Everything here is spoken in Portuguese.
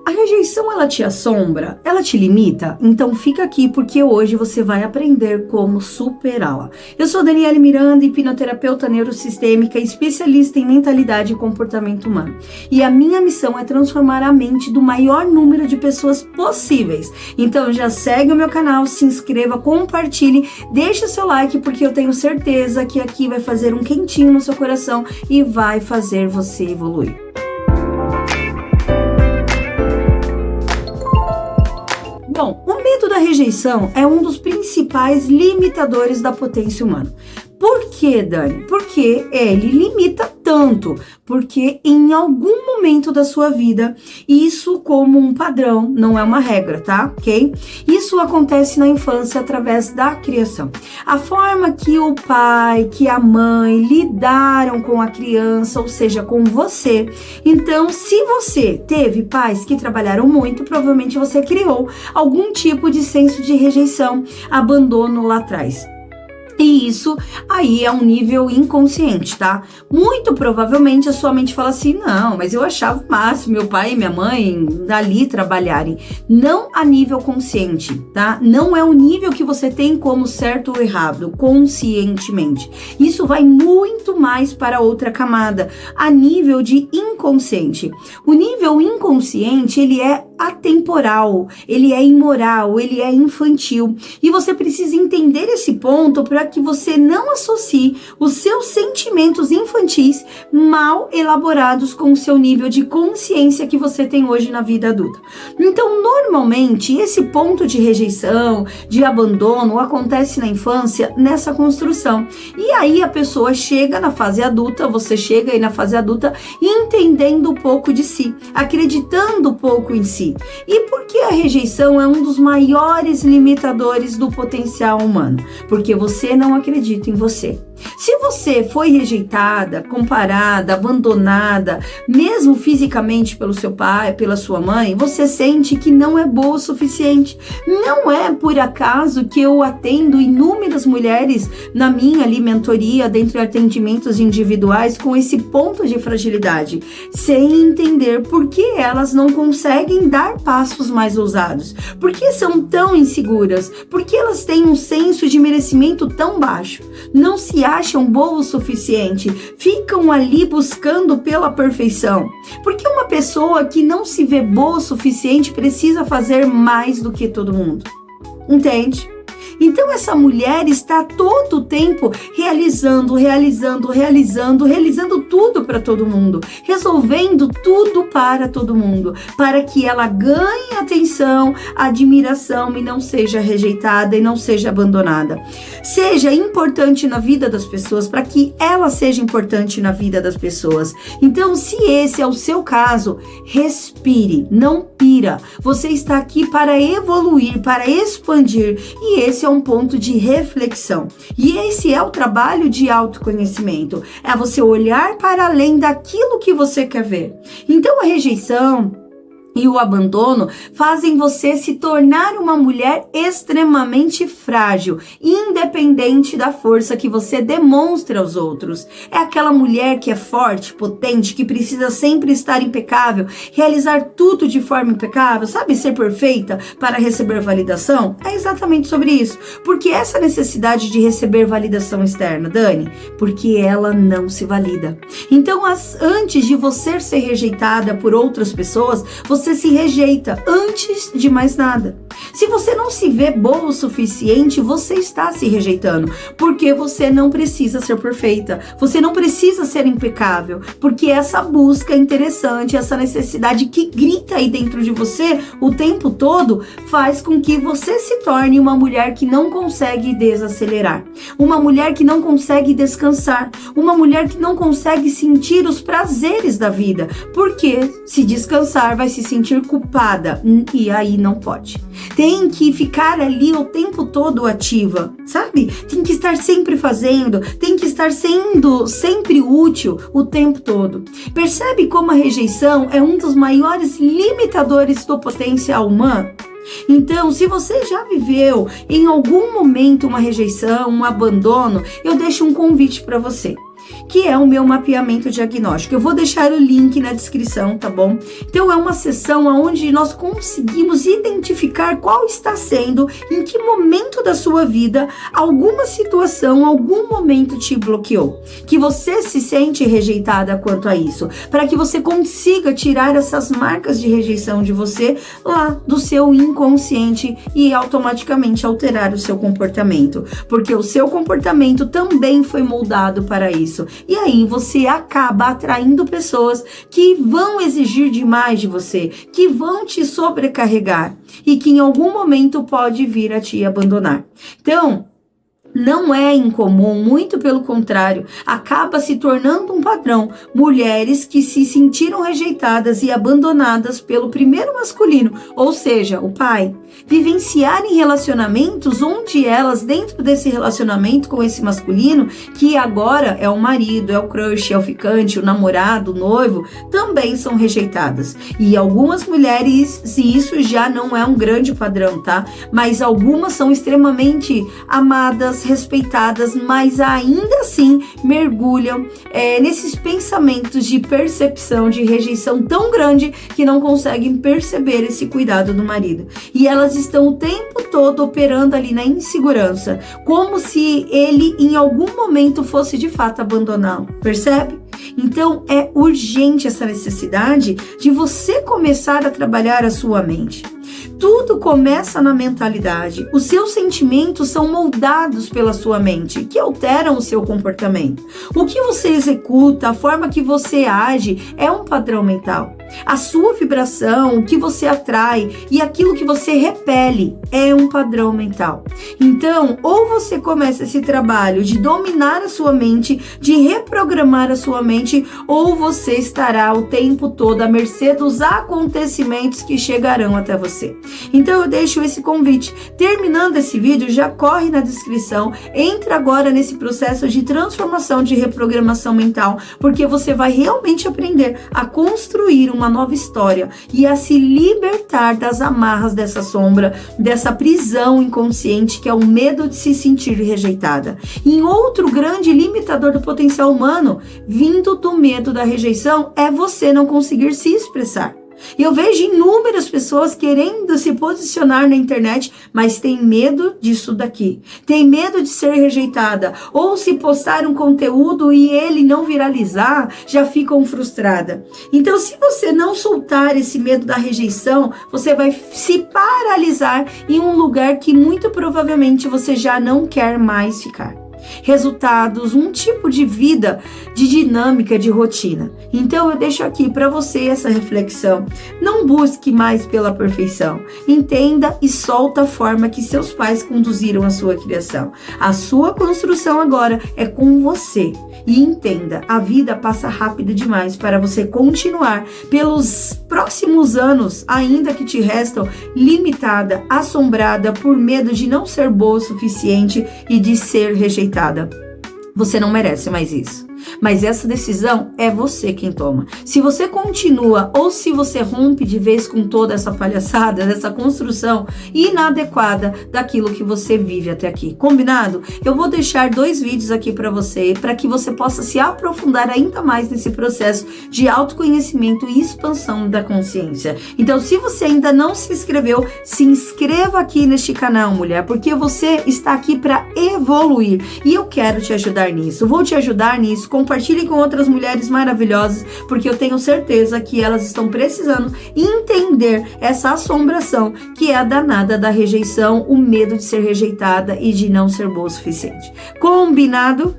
A rejeição, ela te assombra? Ela te limita? Então fica aqui porque hoje você vai aprender como superá-la. Eu sou Daniele Miranda, hipnoterapeuta neurosistêmica, especialista em mentalidade e comportamento humano. E a minha missão é transformar a mente do maior número de pessoas possíveis. Então já segue o meu canal, se inscreva, compartilhe, deixa seu like porque eu tenho certeza que aqui vai fazer um quentinho no seu coração e vai fazer você evoluir. Bom, o medo da rejeição é um dos principais limitadores da potência humana. Por que, Dani? Porque ele limita tanto, porque em algum momento da sua vida, isso como um padrão, não é uma regra, tá? Ok? Isso acontece na infância através da criação. A forma que o pai, que a mãe lidaram com a criança, ou seja, com você. Então, se você teve pais que trabalharam muito, provavelmente você criou algum tipo de senso de rejeição, abandono lá atrás. E isso aí é um nível inconsciente, tá? Muito provavelmente a sua mente fala assim, não, mas eu achava o máximo meu pai e minha mãe dali trabalharem. Não a nível consciente, tá? Não é o nível que você tem como certo ou errado, conscientemente. Isso vai muito mais para outra camada, a nível de inconsciente. O nível inconsciente, ele é atemporal, ele é imoral, ele é infantil. E você precisa entender esse ponto para que você não associe os seus sentimentos infantis mal elaborados com o seu nível de consciência que você tem hoje na vida adulta. Então, normalmente, esse ponto de rejeição, de abandono, acontece na infância, nessa construção. E aí a pessoa chega na fase adulta, você chega aí na fase adulta, entendendo um pouco de si, acreditando um pouco em si. E por que a rejeição é um dos maiores limitadores do potencial humano? Porque você não acredita em você. Se você foi rejeitada, comparada, abandonada, mesmo fisicamente pelo seu pai, pela sua mãe, você sente que não é boa o suficiente. Não é por acaso que eu atendo inúmeras mulheres na minha mentoria, dentre atendimentos individuais, com esse ponto de fragilidade, sem entender por que elas não conseguem dar passos mais ousados, por que são tão inseguras, por que elas têm um senso de merecimento tão baixo, não se acham boa o suficiente, ficam ali buscando pela perfeição. Porque uma pessoa que não se vê boa o suficiente precisa fazer mais do que todo mundo. Entende? Então essa mulher está todo o tempo realizando tudo para todo mundo, resolvendo tudo para todo mundo, para que ela ganhe atenção, admiração e não seja rejeitada e não seja abandonada. Seja importante na vida das pessoas, para que ela seja importante na vida das pessoas. Então, se esse é o seu caso, respire, não pira. Você está aqui para evoluir, para expandir, e esse é um ponto de reflexão. E esse é o trabalho de autoconhecimento. É você olhar para além daquilo que você quer ver. Então a rejeição e o abandono fazem você se tornar uma mulher extremamente frágil, independente da força que você demonstra aos outros. É aquela mulher que é forte, potente, que precisa sempre estar impecável, realizar tudo de forma impecável, sabe, ser perfeita para receber validação? É exatamente sobre isso. Porque essa necessidade de receber validação externa, Dani? Porque ela não se valida. Então, antes de você ser rejeitada por outras pessoas, você se rejeita antes de mais nada. Se você não se vê boa o suficiente, você está se rejeitando, porque você não precisa ser perfeita, você não precisa ser impecável, porque essa busca interessante, essa necessidade que grita aí dentro de você o tempo todo, faz com que você se torne uma mulher que não consegue desacelerar, uma mulher que não consegue descansar, uma mulher que não consegue sentir os prazeres da vida, porque se descansar vai se sentir culpada, e aí não pode. Tem que ficar ali o tempo todo ativa, sabe? Tem que estar sempre fazendo, tem que estar sendo sempre útil o tempo todo. Percebe como a rejeição é um dos maiores limitadores do potencial humano? Então, se você já viveu em algum momento uma rejeição, um abandono, eu deixo um convite para você. que é o meu mapeamento diagnóstico. Eu vou deixar o link na descrição, tá bom? Então é uma sessão onde nós conseguimos identificar qual está sendo, em que momento da sua vida, alguma situação, algum momento te bloqueou, que você se sente rejeitada quanto a isso, para que você consiga tirar essas marcas de rejeição de você lá do seu inconsciente e automaticamente alterar o seu comportamento, porque o seu comportamento também foi moldado para isso. E aí você acaba atraindo pessoas que vão exigir demais de você, que vão te sobrecarregar e que em algum momento pode vir a te abandonar. Então, não é incomum, muito pelo contrário, acaba se tornando um padrão. Mulheres que se sentiram rejeitadas e abandonadas pelo primeiro masculino, ou seja, o pai, vivenciarem relacionamentos onde elas, dentro desse relacionamento com esse masculino, que agora é o marido, é o crush, é o ficante, o namorado, o noivo, também são rejeitadas. E algumas mulheres, se isso já não é um grande padrão, tá? Mas algumas são extremamente amadas, respeitadas, mas ainda assim mergulham nesses pensamentos de percepção, de rejeição tão grande que não conseguem perceber esse cuidado do marido. E elas estão o tempo todo operando ali na insegurança, como se ele em algum momento fosse de fato abandoná-lo, percebe? Então é urgente essa necessidade de você começar a trabalhar a sua mente. Tudo começa na mentalidade. Os seus sentimentos são moldados pela sua mente, que alteram o seu comportamento. O que você executa, a forma que você age, é um padrão mental. A sua vibração, o que você atrai e aquilo que você repele é um padrão mental. Então, ou você começa esse trabalho de dominar a sua mente, de reprogramar a sua mente, ou você estará o tempo todo à mercê dos acontecimentos que chegarão até você. Então eu deixo esse convite. Terminando esse vídeo, já corre na descrição, entra agora nesse processo de transformação, de reprogramação mental, porque você vai realmente aprender a construir uma nova história e a se libertar das amarras dessa sombra, dessa prisão inconsciente que é o medo de se sentir rejeitada. E outro grande limitador do potencial humano, vindo do medo da rejeição, é você não conseguir se expressar. E eu vejo inúmeras pessoas querendo se posicionar na internet, mas tem medo disso daqui. Tem medo de ser rejeitada. Ou se postar um conteúdo e ele não viralizar, já ficam frustradas. Então, se você não soltar esse medo da rejeição, você vai se paralisar em um lugar que muito provavelmente você já não quer mais ficar. Resultados, um tipo de vida, de dinâmica, de rotina. Então eu deixo aqui para você essa reflexão. Não busque mais pela perfeição. Entenda e solta a forma que seus pais conduziram a sua criação. A sua construção agora é com você. E entenda, a vida passa rápido demais para você continuar pelos próximos anos, ainda que te restam, limitada, assombrada por medo de não ser boa o suficiente e de ser rejeitada. Você não merece mais isso. Mas essa decisão é você quem toma. Se você continua ou se você rompe de vez com toda essa palhaçada, dessa construção inadequada daquilo que você vive até aqui. Combinado? Eu vou deixar 2 vídeos aqui para você, para que você possa se aprofundar ainda mais nesse processo de autoconhecimento e expansão da consciência. Então, se você ainda não se inscreveu, se inscreva aqui neste canal, mulher, porque você está aqui para evoluir e eu quero te ajudar nisso. Vou te ajudar nisso. Compartilhe com outras mulheres maravilhosas, porque eu tenho certeza que elas estão precisando entender essa assombração que é a danada da rejeição, o medo de ser rejeitada e de não ser boa o suficiente. Combinado?